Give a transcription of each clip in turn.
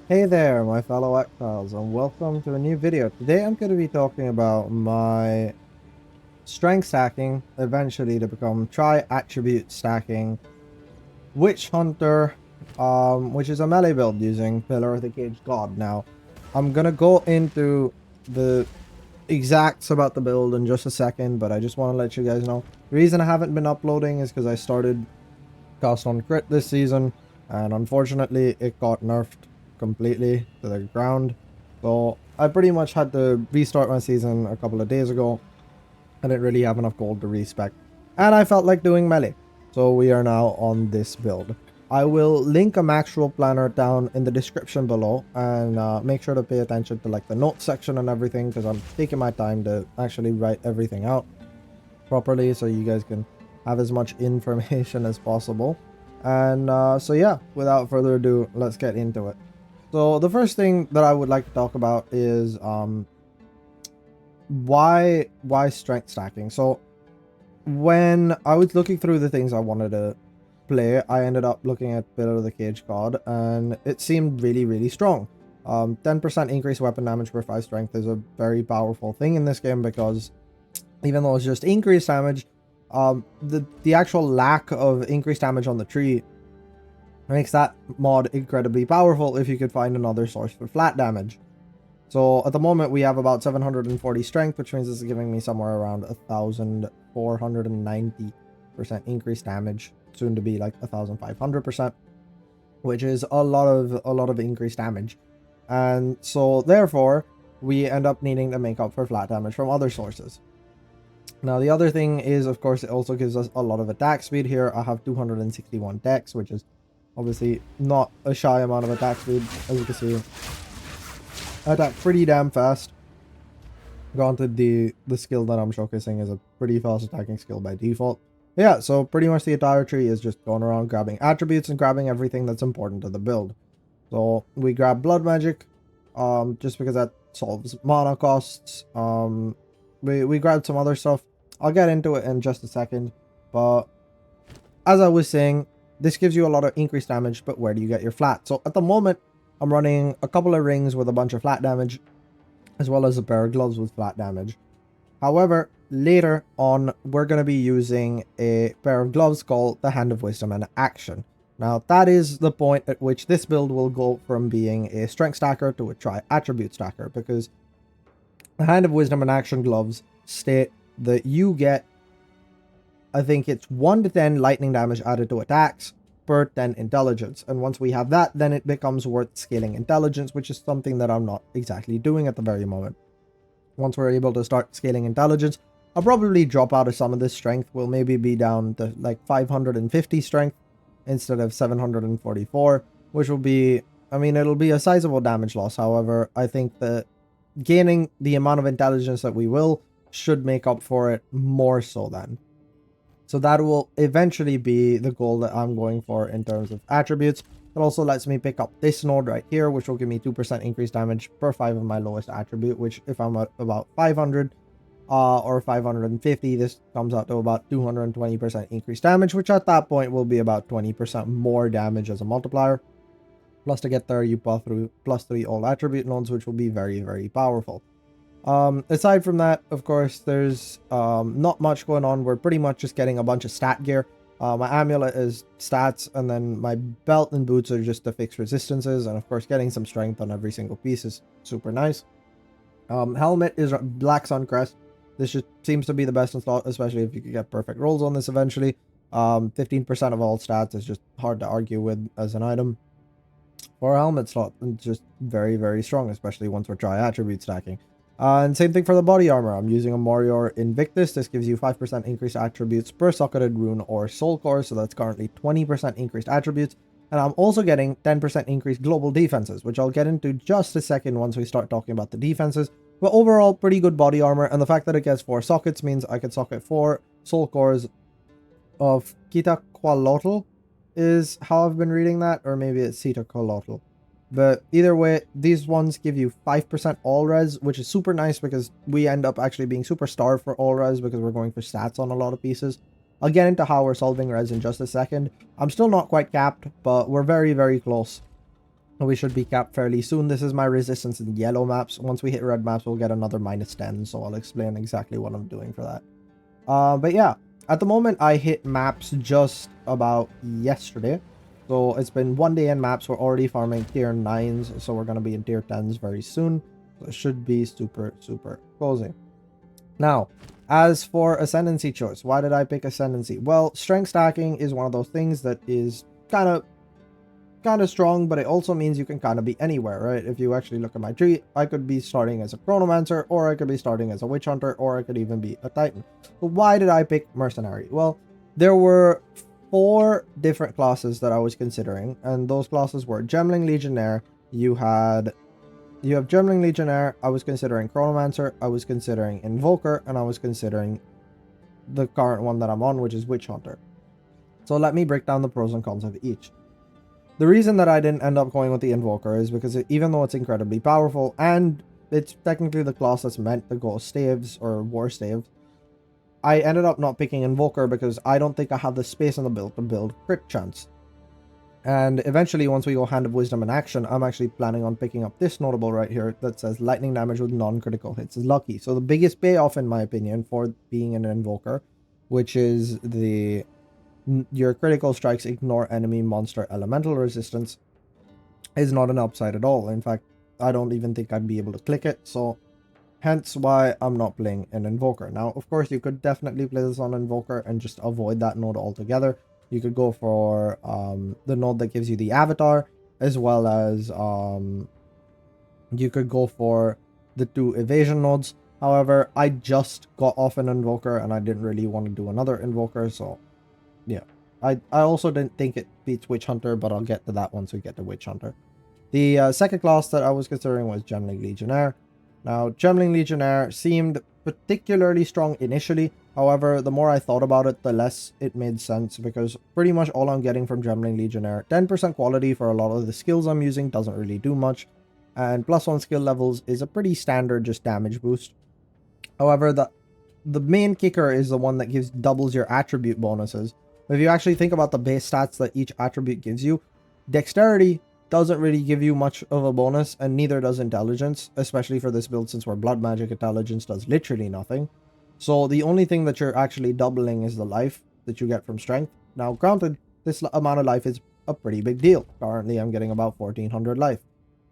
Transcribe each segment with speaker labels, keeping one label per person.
Speaker 1: Hey there, my fellow Exiles, and welcome to a new video. Today I'm going to be talking about my strength stacking, eventually to become tri-attribute stacking Witchhunter, which is a melee build using Pillar of the Caged God. Now, I'm going to go into the exacts about the build in just a second, but I just want to let you guys know. The reason I haven't been uploading is because I started Cast on Crit this season, and unfortunately it got nerfed completely to the ground. So I pretty much had to restart my season a couple of days ago. I didn't really have enough gold to respec, and I felt like doing melee. So we are now on this build. I will link a max roll planner down in the description below, and make sure to pay attention to like the notes section and everything, because I'm taking my time to actually write everything out properly so you guys can have as much information as possible. And so yeah, without further ado, let's get into it. So the first thing that I would like to talk about is why strength stacking. So when I was looking through the things I wanted to play, I ended up looking at Pillar of the Caged God, and it seemed really strong. 10% increased weapon damage per 5 strength is a very powerful thing in this game, because even though it's just increased damage, the actual lack of increased damage on the tree makes that mod incredibly powerful if you could find another source for flat damage. So at the moment we have about 740 strength, which means it's giving me somewhere around 1,490% increased damage, soon to be like 1,500%, which is a lot of increased damage. And so therefore we end up needing to make up for flat damage from other sources. Now the other thing is, of course, it also gives us a lot of attack speed here. I have 261 dex, which is obviously not a shy amount of attack speed. As you can see, I attack pretty damn fast. Granted, the skill that I'm showcasing is a pretty fast attacking skill by default. Yeah, so pretty much the entire tree is just going around grabbing attributes and grabbing everything that's important to the build. So we grab blood magic, just because that solves mana costs. We grabbed some other stuff. I'll get into it in just a second, but as I was saying, this gives you a lot of increased damage, but where do you get your flat? So at the moment, I'm running a couple of rings with a bunch of flat damage, as well as a pair of gloves with flat damage. However, later on, we're going to be using a pair of gloves called the Hand of Wisdom and Action. Now, that is the point at which this build will go from being a strength stacker to a tri-attribute stacker, because the Hand of Wisdom and Action gloves state that you get, I think it's 1 to 10 lightning damage added to attacks per 10 intelligence. And once we have that, then it becomes worth scaling intelligence, which is something that I'm not exactly doing at the very moment. Once we're able to start scaling intelligence, I'll probably drop out of some of this strength. We'll maybe be down to like 550 strength instead of 744, which will be, I mean, it'll be a sizable damage loss. However, I think that gaining the amount of intelligence that we will should make up for it more so then. So that will eventually be the goal that I'm going for in terms of attributes. It also lets me pick up this node right here, which will give me 2% increased damage per 5 of my lowest attribute, which if I'm at about 500 or 550, this comes out to about 220% increased damage, which at that point will be about 20% more damage as a multiplier. Plus to get there, you pass through +3 all attribute nodes, which will be very powerful. Aside from that, of course, there's not much going on. We're pretty much just getting a bunch of stat gear. My amulet is stats, and then my belt and boots are just to fix resistances, and of course getting some strength on every single piece is super nice. Helmet is Black Sun Crest. This just seems to be the best in slot, especially if you could get perfect rolls on this eventually. 15% of all stats is just hard to argue with as an item. For a helmet slot, it's just very strong, especially once we're tri-attribute stacking. And same thing for the body armor. I'm using a Morior Invictus. This gives you 5% increased attributes per socketed rune or soul core, so that's currently 20% increased attributes. And I'm also getting 10% increased global defenses, which I'll get into just a second once we start talking about the defenses. But overall, pretty good body armor, and the fact that it gets 4 sockets means I can socket 4 soul cores of Quetzalcoatl is how I've been reading that, or maybe it's Quetzalcoatl. But either way, these ones give you 5% all res, which is super nice because we end up actually being super starved for all res because we're going for stats on a lot of pieces. I'll get into how we're solving res in just a second. I'm still not quite capped, but we're very close. We should be capped fairly soon. This is my resistance in yellow maps. Once we hit red maps, we'll get another -10, so I'll explain exactly what I'm doing for that. But yeah, at the moment, I hit maps just about yesterday. So it's been 1 day in maps. We're already farming tier 9s, so we're going to be in tier 10s very soon. So it should be super, super cozy. Now, as for Ascendancy Choice, why did I pick Ascendancy? Well, strength stacking is one of those things that is kind of strong, but it also means you can kind of be anywhere, right? If you actually look at my tree, I could be starting as a Chronomancer, or I could be starting as a Witch Hunter, or I could even be a Titan. But why did I pick Mercenary? Well, there were 4 different classes that I was considering, and those classes were Gemling Legionnaire. You have Gemling Legionnaire. I was considering Chronomancer. I was considering Invoker, and I was considering the current one that I'm on, which is Witch Hunter. So let me break down the pros and cons of each. The reason that I didn't end up going with the Invoker is because even though it's incredibly powerful, and it's technically the class that's meant to go staves or war staves, I ended up not picking Invoker because I don't think I have the space in the build to build crit chance. And eventually, once we go Hand of Wisdom in action, I'm actually planning on picking up this notable right here that says lightning damage with non-critical hits is lucky. So the biggest payoff, in my opinion, for being an Invoker, which is your critical strikes ignore enemy monster elemental resistance, is not an upside at all. In fact, I don't even think I'd be able to click it, so hence why I'm not playing an Invoker. Now, of course, you could definitely play this on Invoker and just avoid that node altogether. You could go for the node that gives you the avatar, as well as you could go for the 2 evasion nodes. However, I just got off an Invoker and I didn't really want to do another Invoker, so yeah. I also didn't think it beats Witch Hunter, but I'll get to that once we get to Witch Hunter. The second class that I was considering was Gemling Legionnaire. Now, Gemling Legionnaire seemed particularly strong initially. However, the more I thought about it, the less it made sense, because pretty much all I'm getting from Gemling Legionnaire, 10% quality for a lot of the skills I'm using doesn't really do much, and +1 skill levels is a pretty standard just damage boost. However, the main kicker is the one that doubles your attribute bonuses. If you actually think about the base stats that each attribute gives you, Dexterity doesn't really give you much of a bonus, and neither does Intelligence, especially for this build since we're Blood Magic. Intelligence does literally nothing. So the only thing that you're actually doubling is the life that you get from Strength. Now, granted, this amount of life is a pretty big deal. Currently, I'm getting about 1400 life.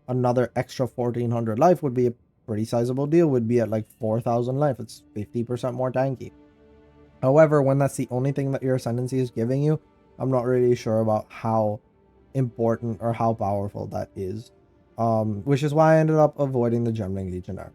Speaker 1: Another extra 1400 life would be a pretty sizable deal, would be at like 4000 life. It's 50% more tanky. However, when that's the only thing that your Ascendancy is giving you, I'm not really sure about how important or how powerful that is. Which is why I ended up avoiding the Gemling Legionnaire.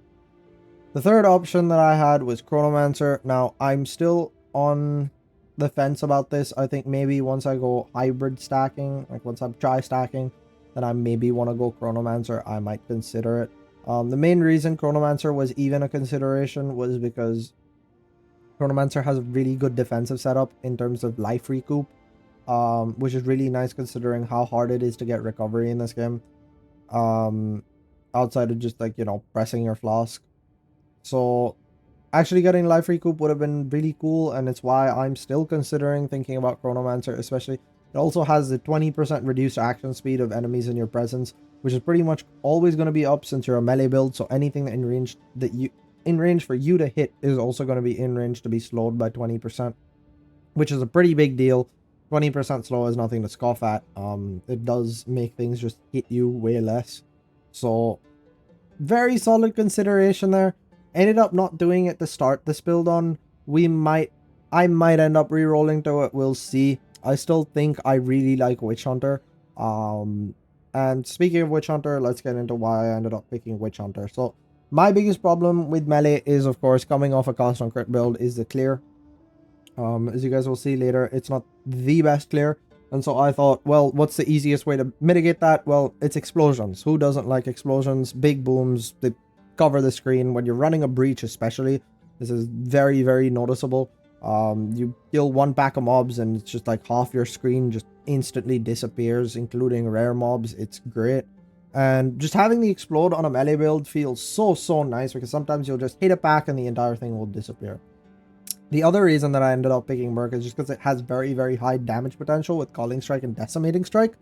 Speaker 1: The third option that I had was Chronomancer. Now, I'm still on the fence about this. I think maybe once I go hybrid stacking, like once I'm tri-stacking, then I maybe want to go Chronomancer. I might consider it. The main reason Chronomancer was even a consideration was because Chronomancer has a really good defensive setup in terms of life recoup, which is really nice considering how hard it is to get recovery in this game, outside of just, like, you know, pressing your flask. So actually getting life recoup would have been really cool, and it's why I'm still considering thinking about Chronomancer. Especially, it also has the 20% reduced action speed of enemies in your presence, which is pretty much always going to be up since you're a melee build. So anything in range for you to hit is also going to be in range to be slowed by 20%, which is a pretty big deal. 20% slow is nothing to scoff at. It does make things just hit you way less. So very solid consideration there. Ended up not doing it to start this build on. I might end up re-rolling to it. We'll see. I still think I really like Witchhunter. And speaking of Witchhunter, let's get into why I ended up picking Witchhunter. So my biggest problem with melee is, of course, coming off a cost on crit build, is the clear. As you guys will see later, it's not the best clear. And so I thought, well, what's the easiest way to mitigate that? Well, it's explosions. Who doesn't like explosions? Big booms, they cover the screen. When you're running a breach especially, this is very, very noticeable. You kill one pack of mobs and it's just like half your screen just instantly disappears, including rare mobs. It's great. And just having the explode on a melee build feels so nice, because sometimes you'll just hit a pack and the entire thing will disappear. The other reason that I ended up picking Merc is just because it has very, very high damage potential with Calling Strike and Decimating Strike.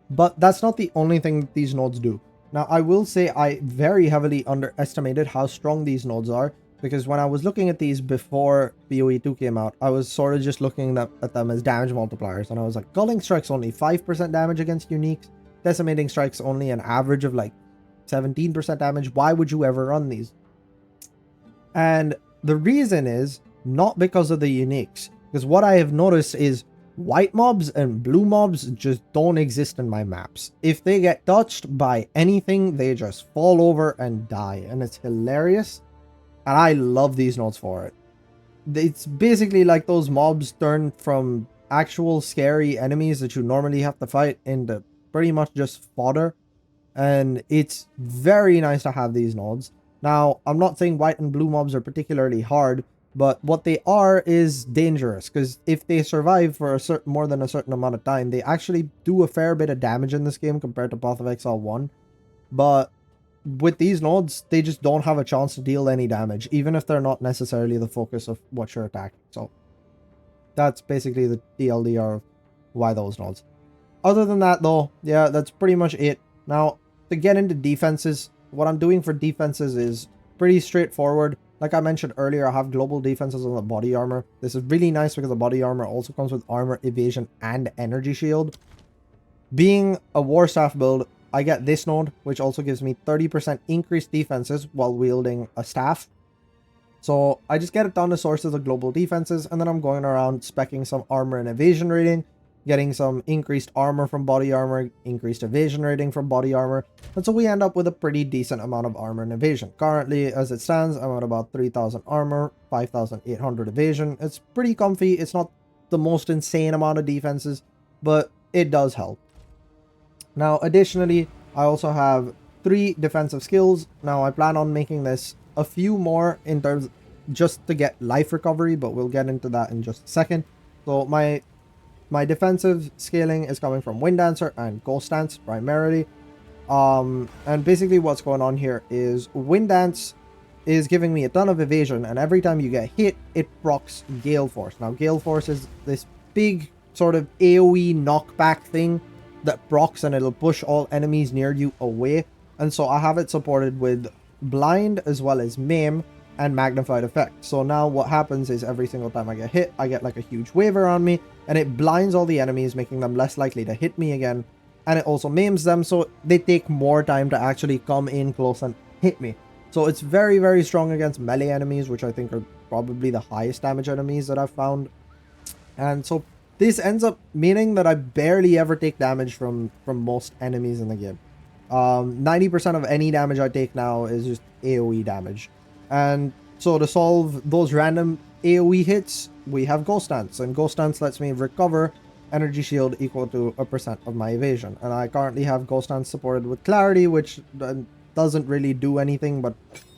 Speaker 1: But that's not the only thing that these nodes do. Now, I will say I very heavily underestimated how strong these nodes are, because when I was looking at these before BOE 2 came out, I was sort of just looking at them as damage multipliers, and I was like, Culling Strike's only 5% damage against uniques, Decimating Strike's only an average of like 17% damage. Why would you ever run these? And the reason is not because of the uniques, because what I have noticed is white mobs and blue mobs just don't exist in my maps. If they get touched by anything, they just fall over and die, and it's hilarious. And I love these nodes for it. It's basically like those mobs turn from actual scary enemies that you normally have to fight into pretty much just fodder. And it's very nice to have these nodes. Now, I'm not saying white and blue mobs are particularly hard, but what they are is dangerous, because if they survive for a certain more than a certain amount of time, they actually do a fair bit of damage in this game compared to Path of Exile 1. But with these nodes, they just don't have a chance to deal any damage, even if they're not necessarily the focus of what you're attacking. So that's basically the TLDR of why those nodes. Other than that, though, yeah, that's pretty much it. Now, to get into defenses, what I'm doing for defenses is pretty straightforward. Like I mentioned earlier, I have global defenses on the body armor. This is really nice because the body armor also comes with armor, evasion, and energy shield. Being a war staff build, I get this node, which also gives me 30% increased defenses while wielding a staff. So I just get a ton of sources of global defenses, and then I'm going around speccing some armor and evasion rating, getting some increased armor from body armor, increased evasion rating from body armor, and so we end up with a pretty decent amount of armor and evasion. Currently, as it stands, I'm at about 3,000 armor, 5,800 evasion. It's pretty comfy. It's not the most insane amount of defenses, but it does help. Now, additionally, I also have 3 defensive skills. Now, I plan on making this a few more in terms just to get life recovery, but we'll get into that in just a second. So my defensive scaling is coming from Wind Dancer and Ghost Dance primarily. And basically what's going on here is Wind Dance is giving me a ton of evasion, and every time you get hit, it procs Gale Force. Now, Gale Force is this big sort of AoE knockback thing that procs, and it'll push all enemies near you away. And so I have it supported with Blind as well as Maim and Magnified Effect. So now what happens is every single time I get hit, I get like a huge wave around me, and it blinds all the enemies, making them less likely to hit me again. And it also maims them, so they take more time to actually come in close and hit me. So it's very, very strong against melee enemies, which I think are probably the highest damage enemies that I've found. And so this ends up meaning that I barely ever take damage from most enemies in the game. 90% of any damage I take now is just AoE damage. And so to solve those random AoE hits, we have Ghost Dance, and Ghost Dance lets me recover energy shield equal to 1% of my evasion. And I currently have Ghost Dance supported with Clarity, which doesn't really do anything, but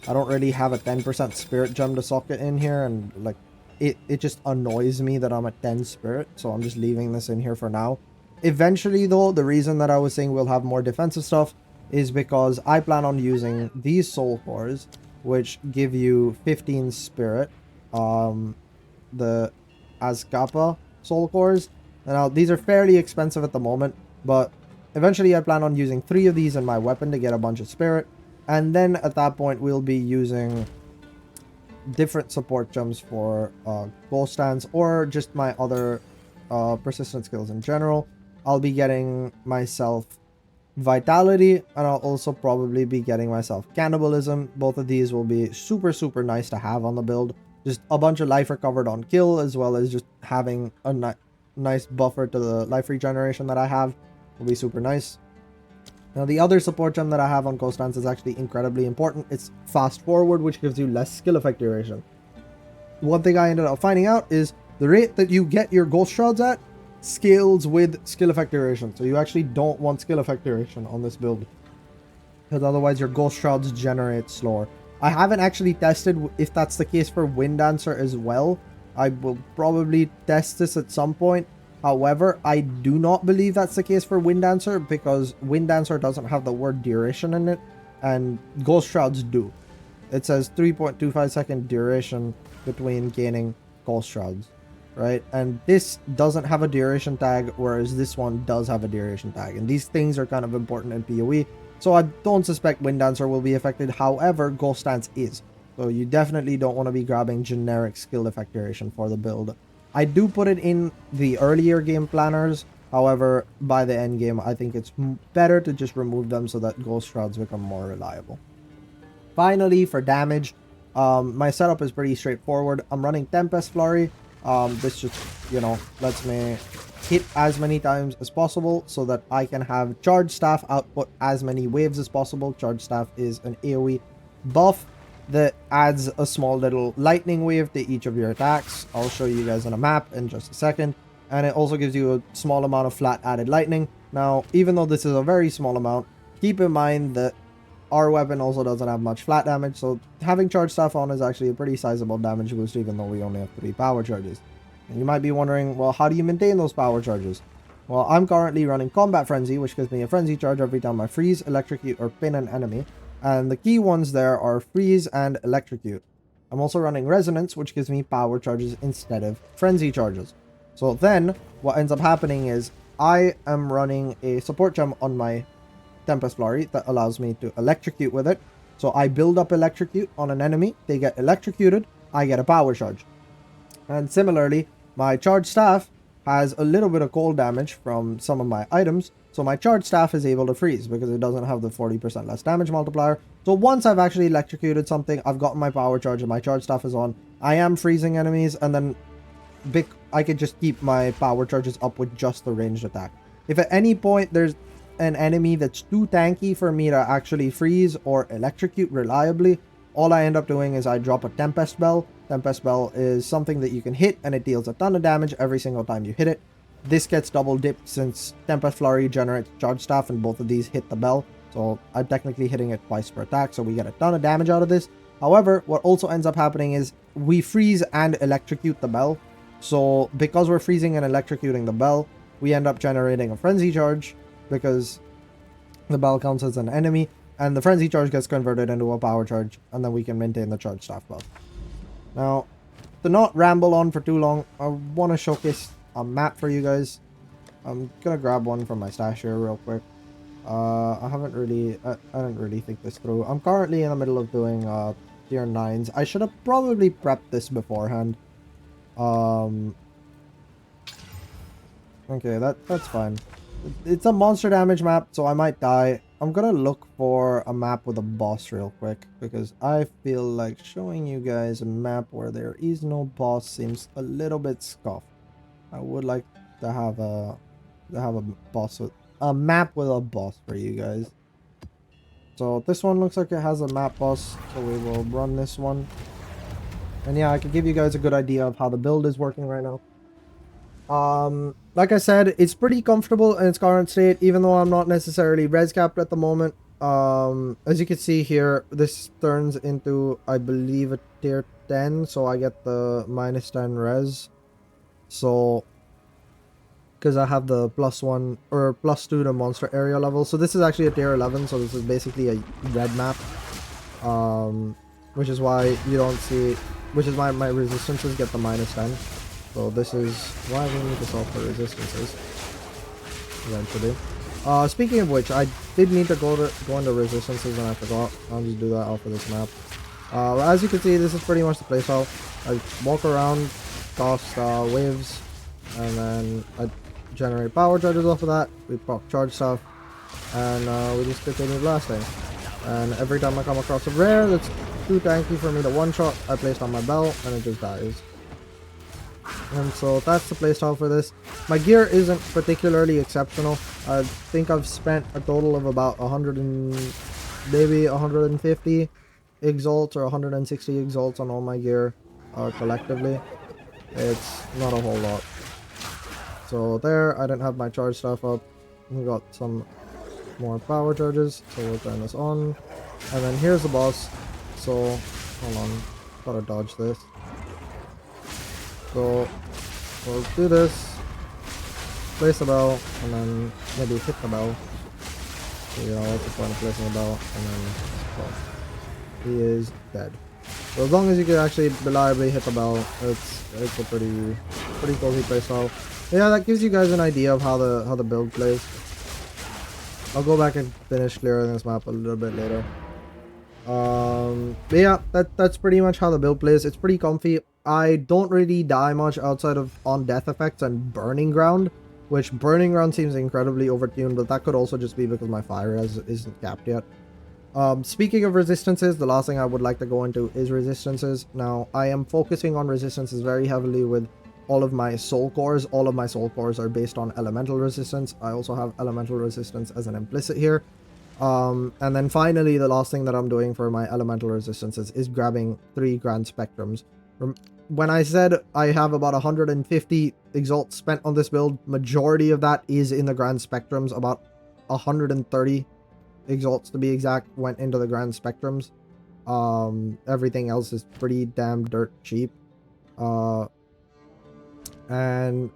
Speaker 1: I don't really have a 10% spirit gem to socket in here, and like it just annoys me that I'm at 10 spirit, so I'm just leaving this in here for now. Eventually, though, the reason that I was saying we'll have more defensive stuff is because I plan on using these soul cores, which give you 15 spirit, the Azkapa soul cores. Now, these are fairly expensive at the moment, but eventually I plan on using 3 of these in my weapon to get a bunch of spirit, and then at that point we'll be using different support gems for Ghost Dance or just my other persistent skills in general. I'll be getting myself Vitality, and I'll also probably be getting myself Cannibalism. Both of these will be super, super nice to have on the build. Just a bunch of life recovered on kill, as well as just having a nice buffer to the life regeneration that I have will be super nice. Now, the other support gem that I have on Ghost Dance is actually incredibly important. It's Fast Forward, which gives you less skill effect duration. One thing I ended up finding out is the rate that you get your Ghost Shrouds at scales with skill effect duration. So you actually don't want skill effect duration on this build, because otherwise your Ghost Shrouds generate slower. I haven't actually tested if that's the case for Wind Dancer as well. I will probably test this at some point. However, I do not believe that's the case for Wind Dancer, because Wind Dancer doesn't have the word duration in it, and Ghost Shrouds do. It says 3.25 second duration between gaining Ghost Shrouds, right? And this doesn't have a duration tag, whereas this one does have a duration tag. And these things are kind of important in PoE. So I don't suspect Wind Dancer will be affected. However, Ghost Dance is. So you definitely don't want to be grabbing generic skill effect duration for the build. I do put it in the earlier game planners. However, by the end game, I think it's better to just remove them so that Ghost Shrouds become more reliable. Finally, for damage, my setup is pretty straightforward. I'm running Tempest Flurry. This just, lets me hit as many times as possible so that I can have Charge Staff output as many waves as possible. Charge Staff is an AoE buff that adds a small little lightning wave to each of your attacks. I'll show you guys on a map in just a second. And it also gives you a small amount of flat added lightning. Now, even though this is a very small amount, keep in mind that our weapon also doesn't have much flat damage, so having Charge Staff on is actually a pretty sizable damage boost, even though we only have 3 power charges. And you might be wondering, well, how do you maintain those power charges? Well, I'm currently running Combat Frenzy, which gives me a Frenzy charge every time I freeze, electrocute, or pin an enemy. And the key ones there are freeze and electrocute. I'm also running Resonance, which gives me power charges instead of Frenzy charges. So then, what ends up happening is, I am running a support gem on my Tempest Flurry that allows me to electrocute with it. So I build up electrocute on an enemy, they get electrocuted, I get a power charge. And similarly, my Charge Staff has a little bit of cold damage from some of my items, so my Charge Staff is able to freeze because it doesn't have the 40% less damage multiplier. So once I've actually electrocuted something, I've gotten my power charge and my Charge Staff is on, I am freezing enemies, and then I could just keep my power charges up with just the ranged attack. If at any point there's an enemy that's too tanky for me to actually freeze or electrocute reliably, all I end up doing is I drop a Tempest Bell. Tempest Bell is something that you can hit and it deals a ton of damage every single time you hit it. This gets double dipped since Tempest Flurry generates Charge Staff and both of these hit the bell. So I'm technically hitting it twice per attack, so we get a ton of damage out of this. However, what also ends up happening is we freeze and electrocute the bell. So because we're freezing and electrocuting the bell, we end up generating a Frenzy Charge because the bell counts as an enemy, and the Frenzy Charge gets converted into a power charge, and then we can maintain the Charge Staff buff. Now, to not ramble on for too long, I want to showcase a map for you guys. I'm gonna grab one from my stash here real quick. I didn't really think this through. I'm currently in the middle of doing tier 9s. I should have probably prepped this beforehand. Okay, that's fine. It's a monster damage map, so I might die. I'm gonna look for a map with a boss real quick, because I feel like showing you guys a map where there is no boss seems a little bit scuffed. I would like to have a map with a boss for you guys. So this one looks like it has a map boss, so we will run this one. And yeah, I can give you guys a good idea of how the build is working right now. Like I said, it's pretty comfortable in its current state, even though I'm not necessarily res capped at the moment. As you can see here, this turns into, I believe, a tier 10, so I get the -10 res. So, because I have the +1 or +2 to monster area level. So this is actually a tier 11, so this is basically a red map. Which is why you don't see, which is why my resistances get the -10. So this is why we need to solve for resistances eventually. Speaking of which, I did need to go into resistances and I forgot. I'll just do that off of this map. As you can see, this is pretty much the playstyle. I walk around, toss waves, and then I generate power charges off of that. We pop Charge Stuff, and we just continue blasting. And every time I come across a rare that's too tanky for me to one-shot, I place on my bell and it just dies. And so that's the playstyle for this. My gear isn't particularly exceptional. I think I've spent a total of about 150 exalts or 160 exalts on all my gear collectively. It's not a whole lot. So there, I didn't have my charge stuff up. We got some more power charges, so we'll turn this on. And then here's the boss. So, hold on, gotta dodge this. So, we'll do this, place a bell, and then maybe hit the bell. So, you know, what's the point of placing a bell? And then, well, he is dead. So as long as you can actually reliably hit the bell, it's a pretty pretty cozy playstyle. Yeah, that gives you guys an idea of how the build plays. I'll go back and finish clearing this map a little bit later. But yeah, that's pretty much how the build plays. It's pretty comfy. I don't really die much outside of on death effects and burning ground, which burning ground seems incredibly overtuned, but that could also just be because my fire isn't capped yet. Speaking of resistances, the last thing I would like to go into is resistances. Now, I am focusing on resistances very heavily with all of my soul cores. All of my soul cores are based on elemental resistance. I also have elemental resistance as an implicit here. And then finally, the last thing that I'm doing for my elemental resistances is grabbing 3 grand spectrums. When I said I have about 150 exalts spent on this build, majority of that is in the grand spectrums. About 130 exalts to be exact went into the grand spectrums. Everything else is pretty damn dirt cheap. And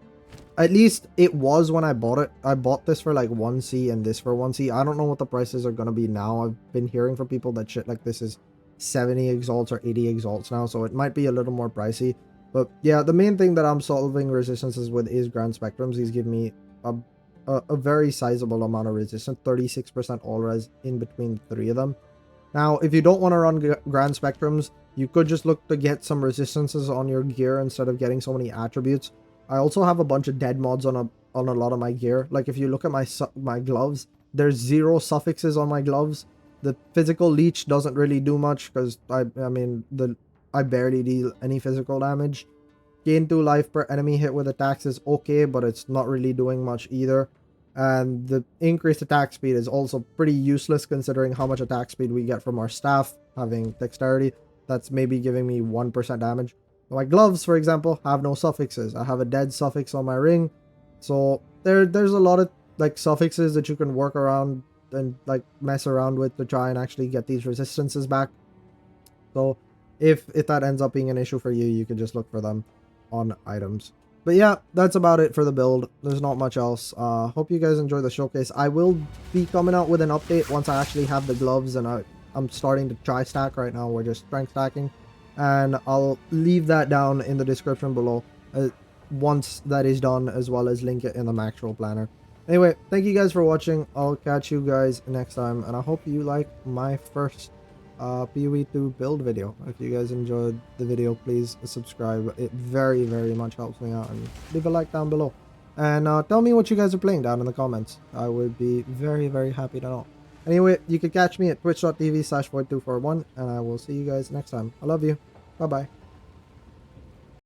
Speaker 1: at least it was when I bought it. I bought this for like 1C and this for 1C. I don't know what the prices are going to be now. I've been hearing from people that shit like this is 70 exalts or 80 exalts now, so it might be a little more pricey. But yeah, the main thing that I'm solving resistances with is grand spectrums. These give me a very sizable amount of resistance, 36% all res in between 3 of them. Now, if you don't want to run grand spectrums, you could just look to get some resistances on your gear instead of getting so many attributes. I also have a bunch of dead mods on a lot of my gear. Like if you look at my gloves, there's 0 suffixes on my gloves. The physical leech doesn't really do much because I barely deal any physical damage. Gain 2 life per enemy hit with attacks is okay, but it's not really doing much either. And the increased attack speed is also pretty useless considering how much attack speed we get from our staff having dexterity. That's maybe giving me 1% damage. My gloves, for example, have no suffixes. I have a dead suffix on my ring. So there's a lot of like suffixes that you can work around and like mess around with to try and actually get these resistances back. So if that ends up being an issue for you, you can just look for them on items. But yeah, that's about it for the build. There's not much else. Hope you guys enjoy the showcase. I will be coming out with an update once I actually have the gloves, and I'm starting to try stack right now. We're just strength stacking. And I'll leave that down in the description below once that is done, as well as link it in the Maxroll planner. Anyway, thank you guys for watching. I'll catch you guys next time, and I hope you like my first PoE2 build video. If you guys enjoyed the video, please subscribe. It very, very much helps me out, and leave a like down below. And tell me what you guys are playing down in the comments. I would be very, very happy to know. Anyway, you can catch me at twitch.tv/void241, and I will see you guys next time. I love you. Bye-bye.